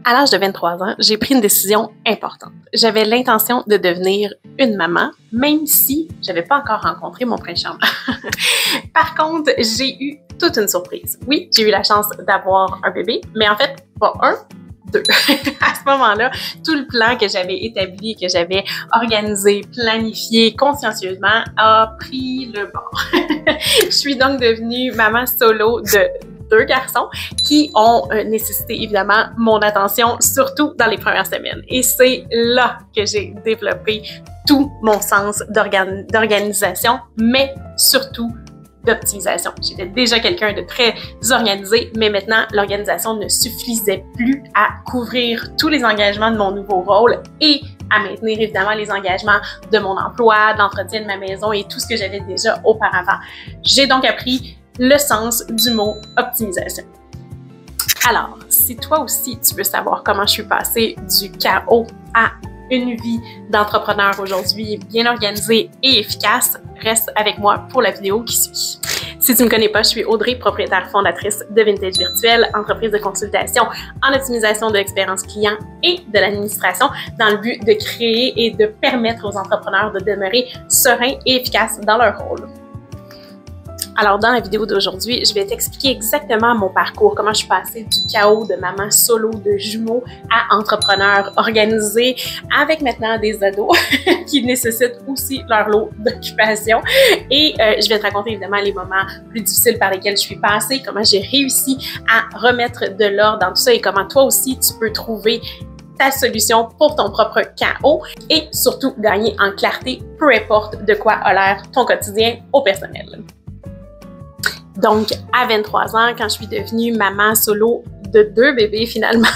À l'âge de 23 ans, j'ai pris une décision importante. J'avais l'intention de devenir une maman, même si je n'avais pas encore rencontré mon prince charmant. Par contre, j'ai eu toute une surprise. Oui, j'ai eu la chance d'avoir un bébé, mais en fait, pas un, deux. À ce moment-là, tout le plan que j'avais établi, que j'avais organisé, planifié consciencieusement a pris le bord. Je suis donc devenue maman solo de 2 garçons qui ont nécessité évidemment mon attention, surtout dans les premières semaines. Et c'est là que j'ai développé tout mon sens d'organisation, mais surtout d'optimisation. J'étais déjà quelqu'un de très organisé, mais maintenant, l'organisation ne suffisait plus à couvrir tous les engagements de mon nouveau rôle et à maintenir évidemment les engagements de mon emploi, de l'entretien de ma maison et tout ce que j'avais déjà auparavant. J'ai donc appris le sens du mot optimisation. Alors, si toi aussi tu veux savoir comment je suis passée du chaos à une vie d'entrepreneur aujourd'hui bien organisée et efficace, reste avec moi pour la vidéo qui suit. Si tu ne me connais pas, je suis Audrey, propriétaire fondatrice de Vintage Virtuel, entreprise de consultation en optimisation de l'expérience client et de l'administration dans le but de créer et de permettre aux entrepreneurs de demeurer sereins et efficaces dans leur rôle. Alors, dans la vidéo d'aujourd'hui, je vais t'expliquer exactement mon parcours, comment je suis passée du chaos de maman solo, de jumeaux, à entrepreneur organisé, avec maintenant des ados qui nécessitent aussi leur lot d'occupation. Et je vais te raconter évidemment les moments plus difficiles par lesquels je suis passée, comment j'ai réussi à remettre de l'ordre dans tout ça et comment toi aussi tu peux trouver ta solution pour ton propre chaos et surtout gagner en clarté, peu importe de quoi a l'air ton quotidien au personnel. Donc, à 23 ans, quand je suis devenue maman solo de 2 bébés finalement,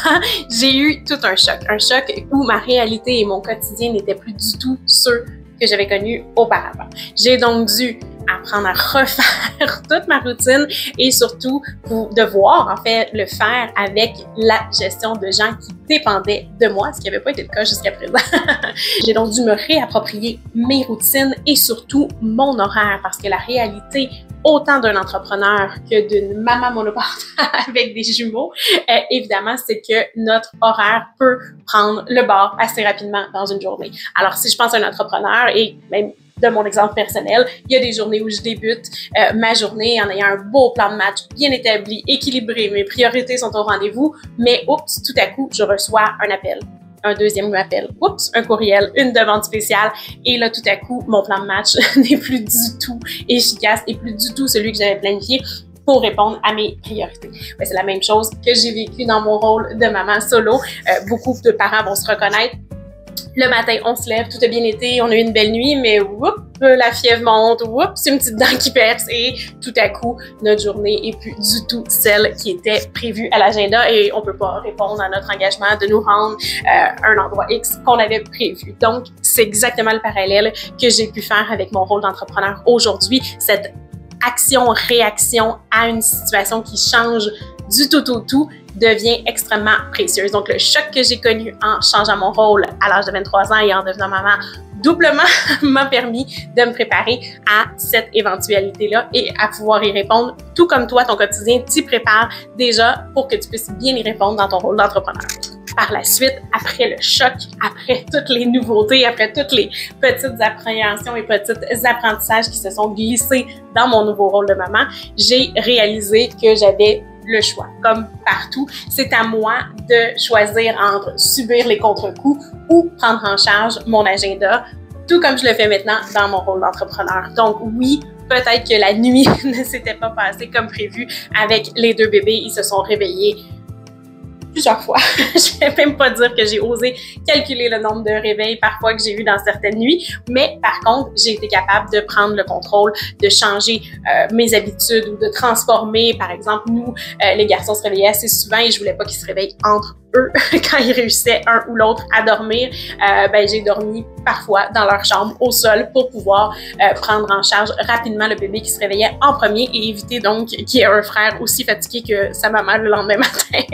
j'ai eu tout un choc où ma réalité et mon quotidien n'étaient plus du tout ceux que j'avais connus auparavant. J'ai donc dû apprendre à refaire toute ma routine et surtout devoir en fait le faire avec la gestion de gens qui dépendaient de moi, ce qui n'avait pas été le cas jusqu'à présent. J'ai donc dû me réapproprier mes routines et surtout mon horaire parce que la réalité autant d'un entrepreneur que d'une maman monoparentale avec des jumeaux, évidemment, c'est que notre horaire peut prendre le bord assez rapidement dans une journée. Alors, si je pense à un entrepreneur et même de mon exemple personnel, il y a des journées où je débute ma journée en ayant un beau plan de match bien établi, équilibré, mes priorités sont au rendez-vous, mais oups, tout à coup, je reçois un appel. Un deuxième appel, oups, un courriel, une demande spéciale et là, tout à coup, mon plan de match n'est plus du tout efficace et plus du tout celui que j'avais planifié pour répondre à mes priorités. Ouais, c'est la même chose que j'ai vécu dans mon rôle de maman solo. Beaucoup de parents vont se reconnaître. Le matin, on se lève, tout a bien été, on a eu une belle nuit, mais oups, la fièvre monte, oups, une petite dent qui perce et tout à coup, notre journée est plus du tout celle qui était prévue à l'agenda et on peut pas répondre à notre engagement de nous rendre à un endroit X qu'on avait prévu. Donc, c'est exactement le parallèle que j'ai pu faire avec mon rôle d'entrepreneur aujourd'hui, cette action-réaction à une situation qui change du tout au tout devient extrêmement précieuse. Donc, le choc que j'ai connu en changeant mon rôle à l'âge de 23 ans et en devenant maman doublement m'a permis de me préparer à cette éventualité-là et à pouvoir y répondre. Tout comme toi, ton quotidien t'y prépare déjà pour que tu puisses bien y répondre dans ton rôle d'entrepreneur. Par la suite, après le choc, après toutes les nouveautés, après toutes les petites appréhensions et petits apprentissages qui se sont glissés dans mon nouveau rôle de maman, j'ai réalisé que j'avais le choix. Comme partout, c'est à moi de choisir entre subir les contre-coups ou prendre en charge mon agenda, tout comme je le fais maintenant dans mon rôle d'entrepreneur. Donc oui, peut-être que la nuit ne s'était pas passée comme prévu avec les 2 bébés. Ils se sont réveillés plusieurs fois. Je vais même pas dire que j'ai osé calculer le nombre de réveils parfois que j'ai eu dans certaines nuits, mais par contre, j'ai été capable de prendre le contrôle, de changer mes habitudes ou de transformer. Par exemple, nous, les garçons se réveillaient assez souvent et je voulais pas qu'ils se réveillent entre eux quand ils réussissaient un ou l'autre à dormir. J'ai dormi parfois dans leur chambre au sol pour pouvoir prendre en charge rapidement le bébé qui se réveillait en premier et éviter donc qu'il y ait un frère aussi fatigué que sa maman le lendemain matin.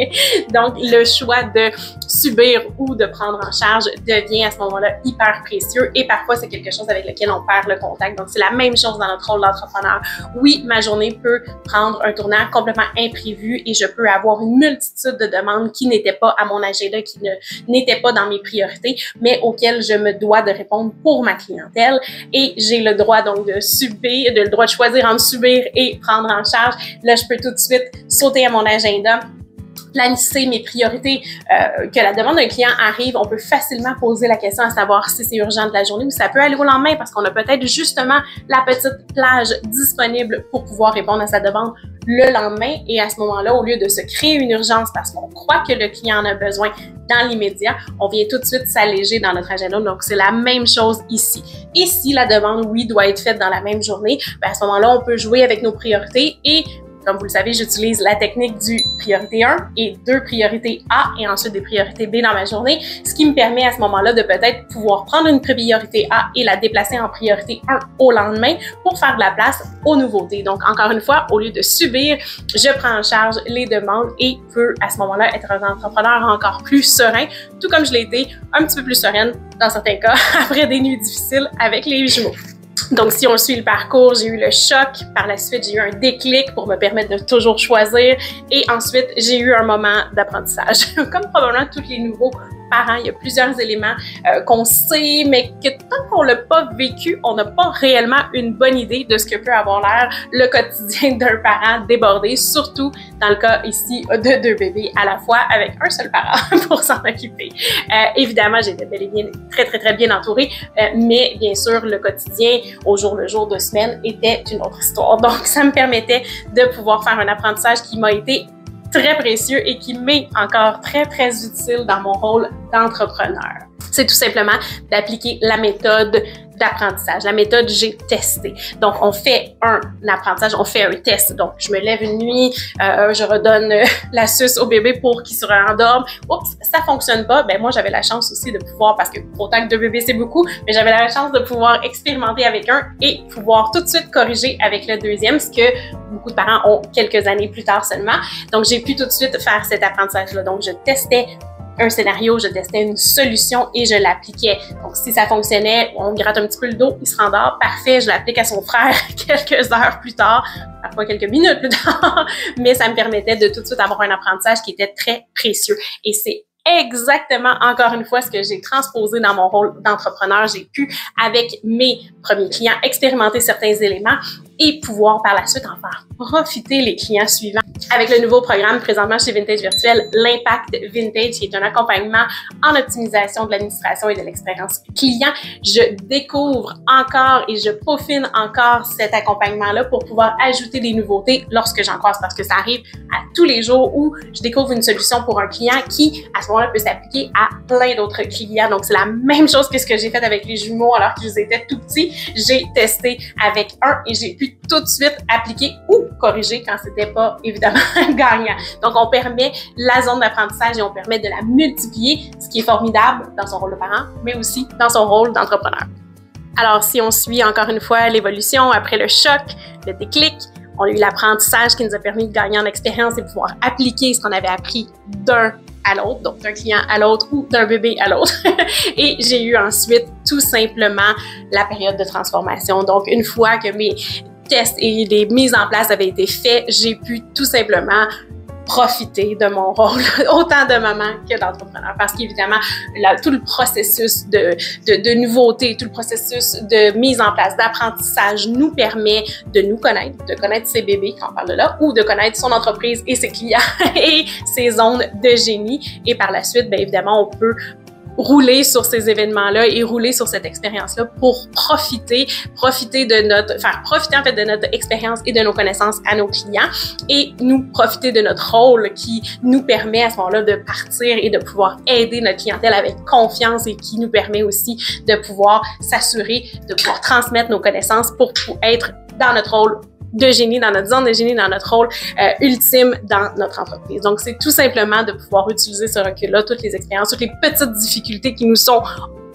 Donc, le choix de subir ou de prendre en charge devient à ce moment-là hyper précieux et parfois c'est quelque chose avec lequel on perd le contact. Donc c'est la même chose dans notre rôle d'entrepreneur. Oui, ma journée peut prendre un tournant complètement imprévu et je peux avoir une multitude de demandes qui n'étaient pas à mon agenda, qui n'étaient pas dans mes priorités, mais auxquelles je me dois de répondre pour ma clientèle et j'ai le droit donc de subir, le droit de choisir entre subir et prendre en charge. Là, je peux tout de suite sauter à mon agenda, planifier mes priorités, que la demande d'un client arrive, on peut facilement poser la question à savoir si c'est urgent de la journée ou ça peut aller au lendemain parce qu'on a peut-être justement la petite plage disponible pour pouvoir répondre à sa demande le lendemain et à ce moment-là, au lieu de se créer une urgence parce qu'on croit que le client en a besoin dans l'immédiat, on vient tout de suite s'alléger dans notre agenda. Donc, c'est la même chose ici. Et si la demande, oui, doit être faite dans la même journée, bien à ce moment-là, on peut jouer avec nos priorités et comme vous le savez, j'utilise la technique du priorité 1 et 2 priorités A et ensuite des priorités B dans ma journée, ce qui me permet à ce moment-là de peut-être pouvoir prendre une priorité A et la déplacer en priorité 1 au lendemain pour faire de la place aux nouveautés. Donc, encore une fois, au lieu de subir, je prends en charge les demandes et peux à ce moment-là être un entrepreneur encore plus serein, tout comme je l'ai été un petit peu plus sereine dans certains cas après des nuits difficiles avec les jumeaux. Donc, si on suit le parcours, j'ai eu le choc. Par la suite, j'ai eu un déclic pour me permettre de toujours choisir. Et ensuite, j'ai eu un moment d'apprentissage. Comme probablement tous les nouveaux parents, il y a plusieurs éléments qu'on sait, mais que tant qu'on l'a pas vécu, on n'a pas réellement une bonne idée de ce que peut avoir l'air le quotidien d'un parent débordé, surtout dans le cas ici de 2 bébés à la fois avec un seul parent pour s'en occuper. Évidemment, j'étais bel et bien très bien entourée, mais bien sûr, le quotidien au jour le jour de semaine était une autre histoire. Donc, ça me permettait de pouvoir faire un apprentissage qui m'a été très précieux et qui m'est encore très utile dans mon rôle d'entrepreneur. C'est tout simplement d'appliquer la méthode d'apprentissage. La méthode j'ai testé. Donc, on fait un apprentissage, on fait un test. Donc, je me lève une nuit, je redonne la suce au bébé pour qu'il se rendorme. Oups, ça fonctionne pas. Ben moi, j'avais la chance aussi de pouvoir, parce que autant que 2 bébés, c'est beaucoup, mais j'avais la chance de pouvoir expérimenter avec un et pouvoir tout de suite corriger avec le deuxième, ce que beaucoup de parents ont quelques années plus tard seulement. Donc, j'ai pu tout de suite faire cet apprentissage-là. Donc, je testais un scénario, je testais une solution et je l'appliquais. Donc, si ça fonctionnait, on gratte un petit peu le dos, il se rendort, parfait, je l'applique à son frère quelques heures plus tard, parfois quelques minutes plus tard, mais ça me permettait de tout de suite avoir un apprentissage qui était très précieux. Et c'est exactement, encore une fois, ce que j'ai transposé dans mon rôle d'entrepreneur. J'ai pu, avec mes premiers clients, expérimenter certains éléments et pouvoir par la suite en faire profiter les clients suivants. Avec le nouveau programme présentement chez Vintage Virtuel, l'Impact Vintage, qui est un accompagnement en optimisation de l'administration et de l'expérience client, je découvre encore et je peaufine encore cet accompagnement-là pour pouvoir ajouter des nouveautés lorsque j'en croise, parce que ça arrive à tous les jours où je découvre une solution pour un client qui, à ce moment-là, peut s'appliquer à plein d'autres clients. Donc, c'est la même chose que ce que j'ai fait avec les jumeaux alors qu'ils étaient tout petits. J'ai testé avec un et j'ai pu tout de suite appliquer ou corriger quand c'était pas évidemment gagnant. Donc, on permet la zone d'apprentissage et on permet de la multiplier, ce qui est formidable dans son rôle de parent, mais aussi dans son rôle d'entrepreneur. Alors, si on suit encore une fois l'évolution après le choc, le déclic, on a eu l'apprentissage qui nous a permis de gagner en expérience et pouvoir appliquer ce qu'on avait appris d'un à l'autre, donc d'un client à l'autre ou d'un bébé à l'autre. Et j'ai eu ensuite tout simplement la période de transformation. Donc, une fois que mes tests et les mises en place avaient été faits, j'ai pu tout simplement profiter de mon rôle, autant de maman que d'entrepreneur. Parce qu'évidemment, tout le processus de nouveauté, tout le processus de mise en place, d'apprentissage nous permet de nous connaître, de connaître ses bébés, quand on parle de là, ou de connaître son entreprise et ses clients et ses zones de génie. Et par la suite, bien évidemment, on peut rouler sur ces événements-là et rouler sur cette expérience-là pour profiter faire profiter en fait de notre expérience et de nos connaissances à nos clients et nous profiter de notre rôle qui nous permet à ce moment-là de partir et de pouvoir aider notre clientèle avec confiance et qui nous permet aussi de pouvoir s'assurer de pouvoir transmettre nos connaissances pour être dans notre rôle de génie, dans notre zone de génie, dans notre rôle ultime dans notre entreprise. Donc, c'est tout simplement de pouvoir utiliser ce recul-là, toutes les expériences, toutes les petites difficultés qui nous sont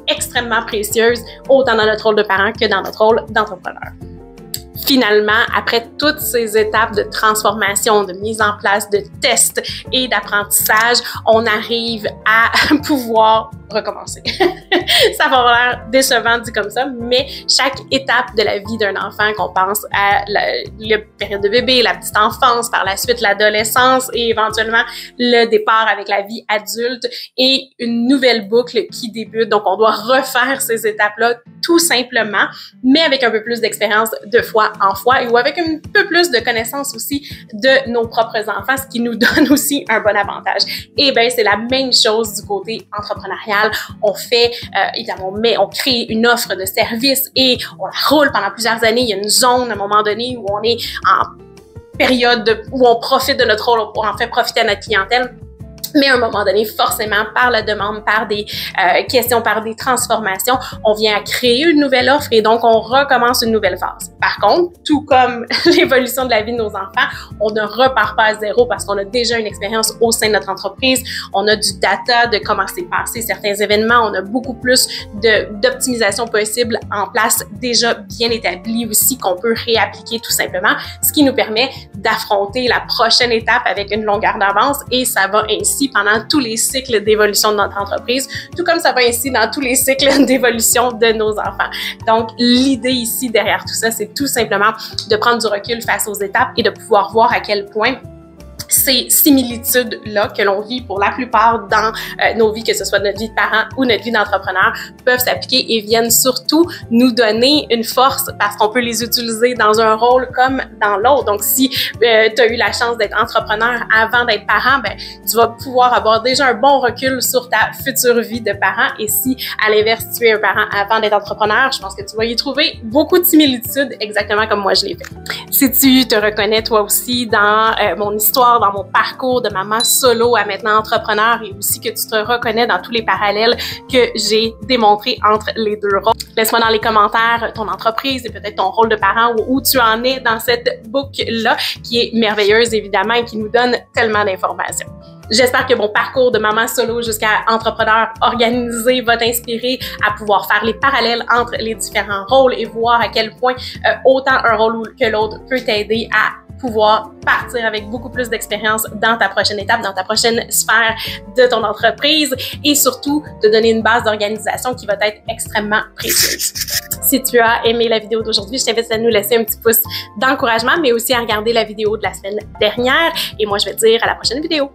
extrêmement précieuses, autant dans notre rôle de parent que dans notre rôle d'entrepreneur. Finalement, après toutes ces étapes de transformation, de mise en place de tests et d'apprentissage, on arrive à pouvoir recommencer. Ça va avoir l'air décevant dit comme ça, mais chaque étape de la vie d'un enfant, qu'on pense à la période de bébé, la petite enfance, par la suite l'adolescence et éventuellement le départ avec la vie adulte et une nouvelle boucle qui débute. Donc, on doit refaire ces étapes-là tout simplement, mais avec un peu plus d'expérience de fois en fois ou avec un peu plus de connaissances aussi de nos propres enfants, ce qui nous donne aussi un bon avantage. Et bien, c'est la même chose du côté entrepreneurial. On fait, évidemment, on crée une offre de service et on la roule pendant plusieurs années. Il y a une zone à un moment donné où on est en période où on profite de notre rôle, on en fait profiter à notre clientèle. Mais à un moment donné, forcément, par la demande, par des questions, par des transformations, on vient à créer une nouvelle offre et donc on recommence une nouvelle phase. Par contre, tout comme l'évolution de la vie de nos enfants, on ne repart pas à zéro parce qu'on a déjà une expérience au sein de notre entreprise, on a du data de comment s'est passé certains événements, on a beaucoup plus d'optimisation possible en place déjà bien établie aussi qu'on peut réappliquer tout simplement, ce qui nous permet d'affronter la prochaine étape avec une longueur d'avance et ça va ainsi pendant tous les cycles d'évolution de notre entreprise, tout comme ça va ainsi dans tous les cycles d'évolution de nos enfants. Donc, l'idée ici derrière tout ça, c'est tout simplement de prendre du recul face aux étapes et de pouvoir voir à quel point ces similitudes-là que l'on vit pour la plupart dans nos vies, que ce soit notre vie de parents ou notre vie d'entrepreneur, peuvent s'appliquer et viennent surtout nous donner une force parce qu'on peut les utiliser dans un rôle comme dans l'autre. Donc, si tu as eu la chance d'être entrepreneur avant d'être parent, ben, tu vas pouvoir avoir déjà un bon recul sur ta future vie de parent. Et si, à l'inverse, tu es un parent avant d'être entrepreneur, je pense que tu vas y trouver beaucoup de similitudes, exactement comme moi je l'ai fait. Si tu te reconnais toi aussi dans mon histoire, dans mon parcours de maman solo à maintenant entrepreneur et aussi que tu te reconnais dans tous les parallèles que j'ai démontrés entre les deux rôles. Laisse-moi dans les commentaires ton entreprise et peut-être ton rôle de parent ou où tu en es dans cette boucle-là qui est merveilleuse évidemment et qui nous donne tellement d'informations. J'espère que mon parcours de maman solo jusqu'à entrepreneur organisé va t'inspirer à pouvoir faire les parallèles entre les différents rôles et voir à quel point autant un rôle que l'autre peut t'aider à pouvoir partir avec beaucoup plus d'expérience dans ta prochaine étape, dans ta prochaine sphère de ton entreprise et surtout te donner une base d'organisation qui va être extrêmement précieuse. Si tu as aimé la vidéo d'aujourd'hui, je t'invite à nous laisser un petit pouce d'encouragement, mais aussi à regarder la vidéo de la semaine dernière. Et moi, je vais te dire à la prochaine vidéo.